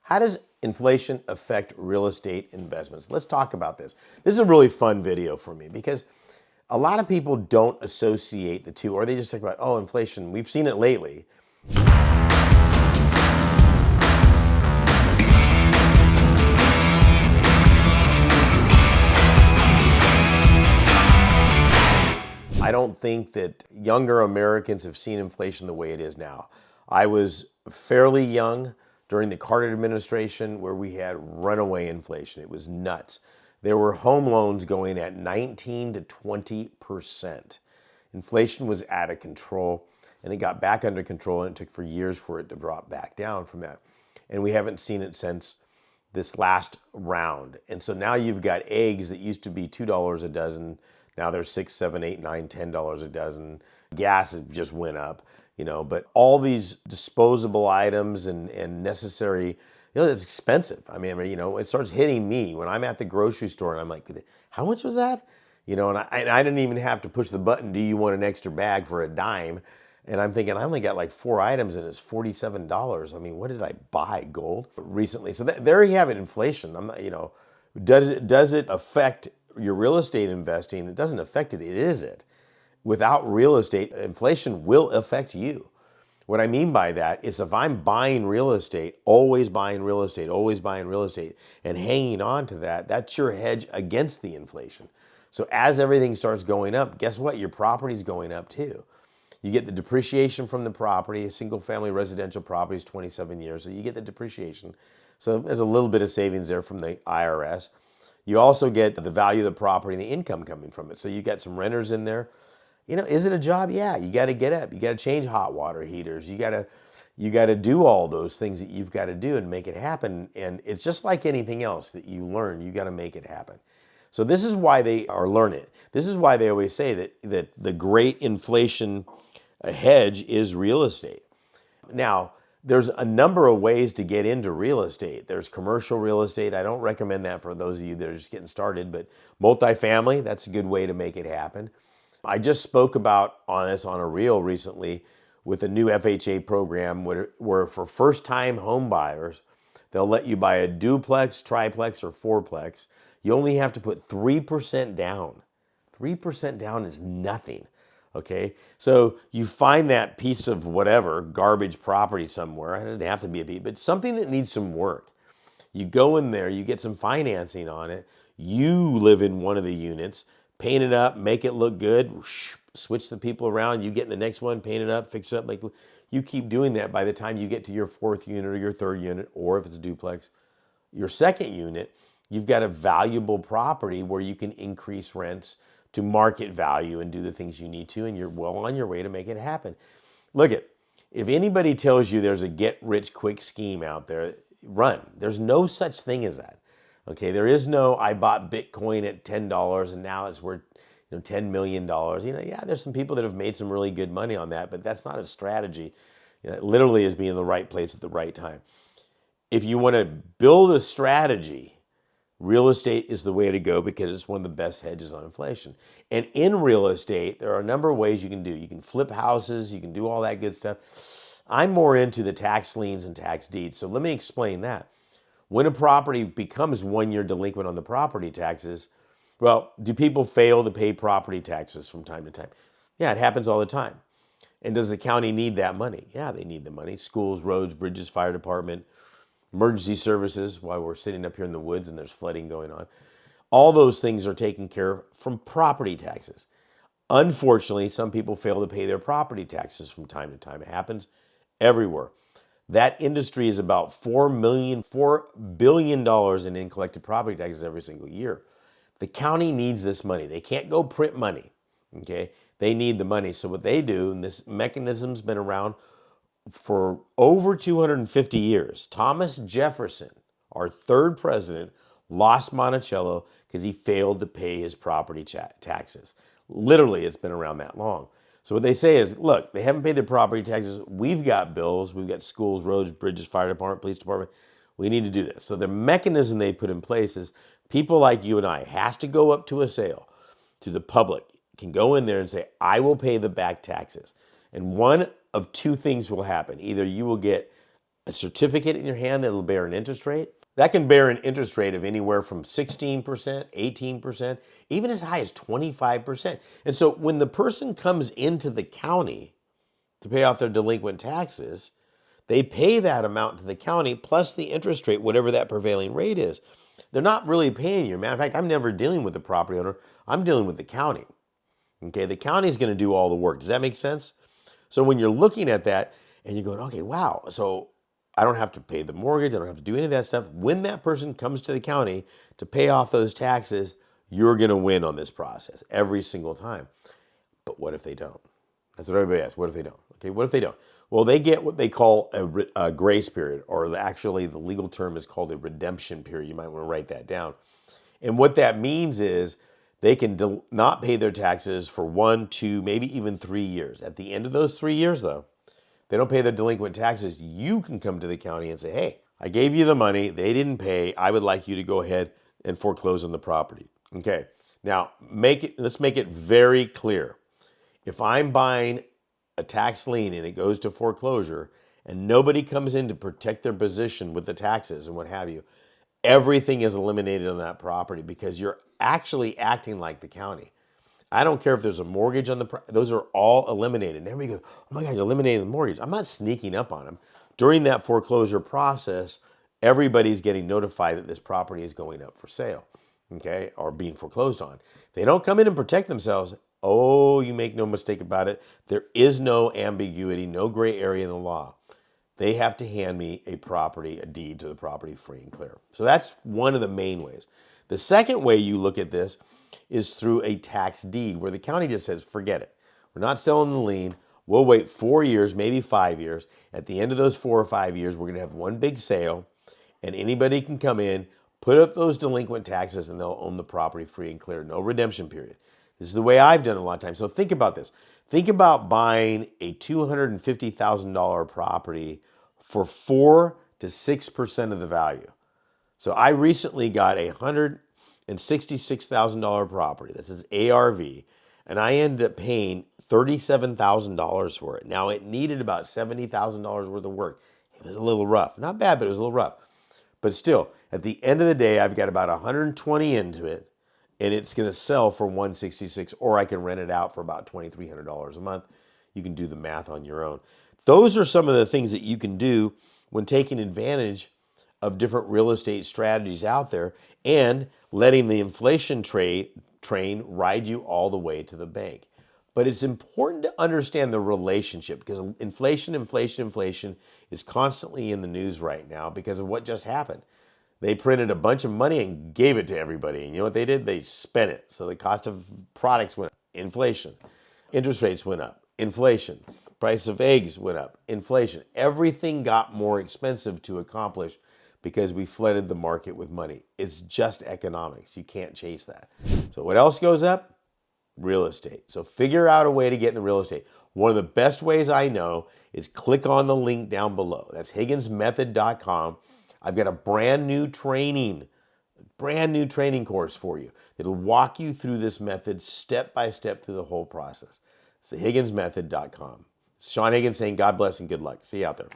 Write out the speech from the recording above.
How does inflation affect real estate investments? Let's talk about this. This is a really fun video for me because a lot of people don't associate the two, or they just talk about, oh, inflation, we've seen it lately. I don't think that younger Americans have seen inflation the way it is now. I was fairly young during the Carter administration where we had runaway inflation. It was nuts. There were home loans going at 19 to 20%. Inflation was out of control, and it got back under control, and it took for years for it to drop back down from that. And we haven't seen it since this last round. And so now you've got eggs that used to be $2 a dozen. Now they're $6, $7, $8, $9, $10 a dozen. Gas just went up, but all these disposable items and necessary, it's expensive. I mean, it starts hitting me when I'm at the grocery store and I'm like, how much was that? And I didn't even have to push the button, do you want an extra bag for a dime? And I'm thinking, I only got like 4 items and it's $47. I mean, what did I buy? Gold recently. So there you have it, inflation. Does it affect your real estate investing? It doesn't affect it, it is it. Without real estate, inflation will affect you. What I mean by that is if I'm buying real estate, always buying real estate, always buying real estate, and hanging on to that, that's your hedge against the inflation. So as everything starts going up, guess what? Your property's going up too. You get the depreciation from the property. A single family residential property is 27 years, so you get the depreciation. So there's a little bit of savings there from the IRS. You also get the value of the property and the income coming from it. So you got some renters in there. Is it a job? Yeah, you got to get up. You got to change hot water heaters. You got to do all those things that you've got to do and make it happen. And it's just like anything else that you learn, you got to make it happen. So this is why they are learning. This is why they always say that the great inflation hedge is real estate. Now, there's a number of ways to get into real estate. There's commercial real estate. I don't recommend that for those of you that are just getting started, but multifamily, that's a good way to make it happen. I just spoke about on a reel recently with a new FHA program where for first-time home buyers, they'll let you buy a duplex, triplex, or fourplex. You only have to put 3% down. 3% down is nothing. Okay, so you find that piece of whatever, garbage property somewhere. It doesn't have to be a piece, but something that needs some work. You go in there, you get some financing on it. You live in one of the units, paint it up, make it look good, switch the people around. You get in the next one, paint it up, fix it up. You keep doing that. By the time you get to your fourth unit or your third unit, or if it's a duplex, your second unit, you've got a valuable property where you can increase rents to market value and do the things you need to, and you're well on your way to make it happen. Look if anybody tells you there's a get-rich-quick scheme out there, run. There's no such thing as that. Okay, there is no, I bought Bitcoin at $10 and now it's worth $10 million. Yeah, there's some people that have made some really good money on that, but that's not a strategy. It literally is being in the right place at the right time. If you want to build a strategy, real estate is the way to go because it's one of the best hedges on inflation. And in real estate, there are a number of ways you can do. You can flip houses, you can do all that good stuff. I'm more into the tax liens and tax deeds, so let me explain that. When a property becomes 1 year delinquent on the property taxes, well, do people fail to pay property taxes from time to time? Yeah, it happens all the time. And does the county need that money? Yeah, they need the money. Schools, roads, bridges, fire department, emergency services, while we're sitting up here in the woods and there's flooding going on. All those things are taken care of from property taxes. Unfortunately, some people fail to pay their property taxes from time to time. It happens everywhere. That industry is about $4 billion in uncollected property taxes every single year. The county needs this money. They can't go print money, okay? They need the money. So what they do, and this mechanism's been around for over 250 years. Thomas Jefferson, our third president, lost Monticello because he failed to pay his property taxes. Literally, it's been around that long. So what they say is, look, they haven't paid their property taxes. We've got bills. We've got schools, roads, bridges, fire department, police department. We need to do this. So the mechanism they put in place is people like you and I has to go up to a sale to the public, can go in there and say, I will pay the back taxes. And one of two things will happen. Either you will get a certificate in your hand that will bear an interest rate. That can bear an interest rate of anywhere from 16%, 18%, even as high as 25%. And so when the person comes into the county to pay off their delinquent taxes, they pay that amount to the county plus the interest rate, whatever that prevailing rate is. They're not really paying you. Matter of fact, I'm never dealing with the property owner. I'm dealing with the county. Okay, the county is going to do all the work. Does that make sense? So when you're looking at that and you're going, okay, wow, so I don't have to pay the mortgage, I don't have to do any of that stuff. When that person comes to the county to pay off those taxes, you're going to win on this process every single time. But what if they don't? That's what everybody asks. What if they don't? Okay, what if they don't? Well, they get what they call a grace period, or actually the legal term is called a redemption period. You might want to write that down. And what that means is they can not pay their taxes for 1, 2, maybe even 3 years. At the end of those 3 years, though, they don't pay their delinquent taxes. You can come to the county and say, hey, I gave you the money. They didn't pay. I would like you to go ahead and foreclose on the property. Okay. Now, let's make it very clear. If I'm buying a tax lien and it goes to foreclosure and nobody comes in to protect their position with the taxes and what have you, everything is eliminated on that property because you're actually acting like the county. I don't care if there's a mortgage on those are all eliminated. And everybody goes, oh my God, you're eliminating the mortgage. I'm not sneaking up on them. During that foreclosure process, everybody's getting notified that this property is going up for sale, okay, or being foreclosed on. If they don't come in and protect themselves, oh, you make no mistake about it, there is no ambiguity, no gray area in the law. They have to hand me a deed to the property free and clear. So that's one of the main ways. The second way you look at this is through a tax deed where the county just says, forget it. We're not selling the lien. We'll wait 4 years, maybe 5 years. At the end of those 4 or 5 years, we're going to have one big sale and anybody can come in, put up those delinquent taxes and they'll own the property free and clear. No redemption period. This is the way I've done it a lot of times. So think about this. Think about buying a $250,000 property for 4 to 6% of the value. So I recently got a $166,000 property. That's its ARV. And I ended up paying $37,000 for it. Now it needed about $70,000 worth of work. It was a little rough. Not bad, but it was a little rough. But still, at the end of the day, I've got about 120 into it, and it's going to sell for $166, or I can rent it out for about $2,300 a month. You can do the math on your own. Those are some of the things that you can do when taking advantage of different real estate strategies out there and letting the inflation train ride you all the way to the bank. But it's important to understand the relationship because inflation is constantly in the news right now because of what just happened. They printed a bunch of money and gave it to everybody. And you know what they did? They spent it. So the cost of products went up. Inflation. Interest rates went up. Inflation. Price of eggs went up. Inflation. Everything got more expensive to accomplish because we flooded the market with money. It's just economics. You can't chase that. So what else goes up? Real estate. So figure out a way to get into real estate. One of the best ways I know is click on the link down below. That's higginsmethod.com. I've got a brand new training course for you. It'll walk you through this method step by step through the whole process. It's the higginsmethod.com. Saen Higgins saying God bless and good luck. See you out there.